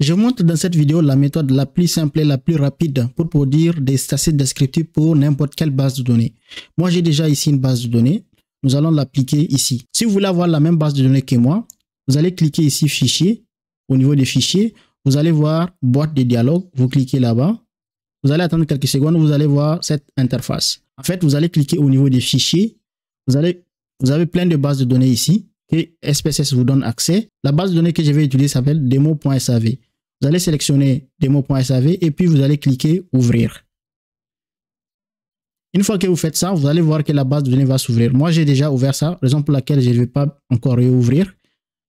Je montre dans cette vidéo la méthode la plus simple et la plus rapide pour produire des statistiques descriptives pour n'importe quelle base de données. Moi, j'ai déjà ici une base de données. Nous allons l'appliquer ici. Si vous voulez avoir la même base de données que moi, vous allez cliquer ici Fichier. Au niveau des fichiers, vous allez voir Boîte de dialogue. Vous cliquez là-bas. Vous allez attendre quelques secondes. Vous allez voir cette interface. En fait, vous allez cliquer au niveau des fichiers. Vous avez plein de bases de données ici que SPSS vous donne accès. La base de données que je vais utiliser s'appelle demo.sav. Vous allez sélectionner demo.sav et puis vous allez cliquer Ouvrir. Une fois que vous faites ça, vous allez voir que la base de données va s'ouvrir. Moi, j'ai déjà ouvert ça, raison pour laquelle je ne vais pas encore réouvrir.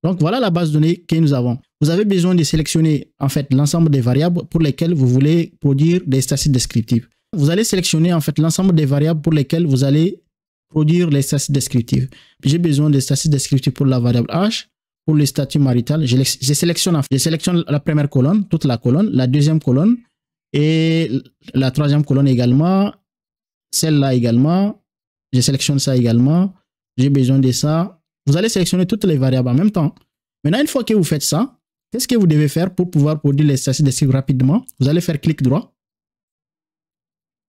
Donc, voilà la base de données que nous avons. Vous avez besoin de sélectionner en fait l'ensemble des variables pour lesquelles vous voulez produire des statistiques descriptives. Vous allez sélectionner en fait l'ensemble des variables pour lesquelles vous allez produire les statistiques descriptives. J'ai besoin des statistiques descriptives pour la variable H, pour le statut marital. Je sélectionne la première colonne, toute la colonne, la deuxième colonne et la troisième colonne également. Celle-là également, je sélectionne ça également, j'ai besoin de ça. Vous allez sélectionner toutes les variables en même temps. Maintenant, une fois que vous faites ça, qu'est-ce que vous devez faire pour pouvoir produire les statistiques descriptives rapidement? Vous allez faire clic droit.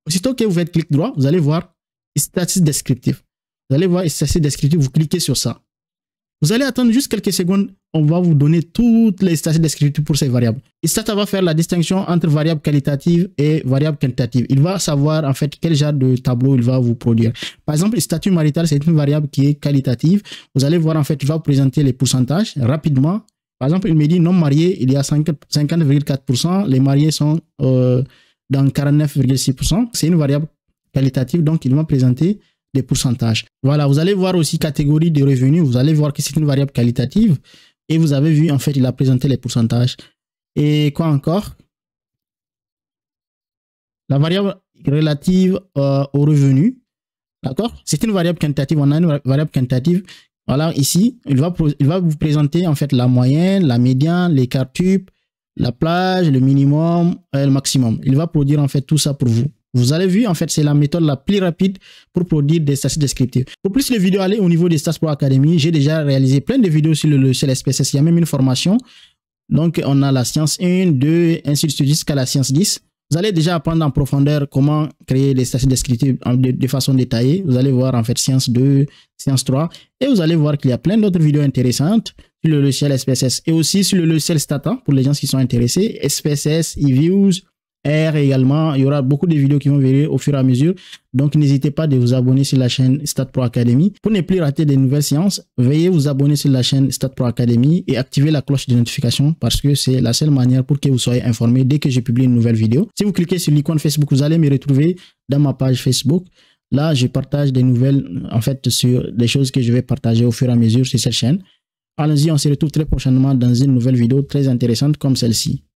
Aussitôt que vous faites clic droit, vous allez voir statistiques descriptives. Vous allez voir statistiques descriptives, vous cliquez sur ça. Vous allez attendre juste quelques secondes, on va vous donner toutes les statistiques descriptives pour ces variables. Et ça va faire la distinction entre variables qualitatives et variables quantitatives. Il va savoir en fait quel genre de tableau il va vous produire. Par exemple, le statut marital, c'est une variable qui est qualitative. Vous allez voir en fait, il va vous présenter les pourcentages rapidement. Par exemple, il me dit non marié, il y a 50,4%. Les mariés sont dans 49,6%. C'est une variable qualitative, donc il va présenter des pourcentages. Voilà, vous allez voir aussi catégorie de revenus. Vous allez voir que c'est une variable qualitative. Et vous avez vu, en fait, il a présenté les pourcentages. Et quoi encore? La variable relative aux revenus. D'accord? C'est une variable quantitative. On a une variable quantitative. Voilà, ici, il va vous présenter, en fait, la moyenne, la médiane, l'écart type, la plage, le minimum et le maximum. Il va produire, en fait, tout ça pour vous. Vous avez vu, en fait, c'est la méthode la plus rapide pour produire des statistiques descriptives. Pour plus de vidéos, allez au niveau des Stats Pro Academy. J'ai déjà réalisé plein de vidéos sur le logiciel SPSS. Il y a même une formation. Donc, on a la science 1, 2, ainsi de suite jusqu'à la science 10. Vous allez déjà apprendre en profondeur comment créer des statistiques descriptives de façon détaillée. Vous allez voir, en fait, science 2, science 3. Et vous allez voir qu'il y a plein d'autres vidéos intéressantes sur le logiciel SPSS et aussi sur le logiciel Stata pour les gens qui sont intéressés. SPSS, eViews, R également, il y aura beaucoup de vidéos qui vont venir au fur et à mesure. Donc, n'hésitez pas de vous abonner sur la chaîne Stats Pro Academy. Pour ne plus rater des nouvelles séances, veuillez vous abonner sur la chaîne Stats Pro Academy et activer la cloche de notification parce que c'est la seule manière pour que vous soyez informés dès que je publie une nouvelle vidéo. Si vous cliquez sur l'icône Facebook, vous allez me retrouver dans ma page Facebook. Là, je partage des nouvelles, en fait, sur des choses que je vais partager au fur et à mesure sur cette chaîne. Allons-y, on se retrouve très prochainement dans une nouvelle vidéo très intéressante comme celle-ci.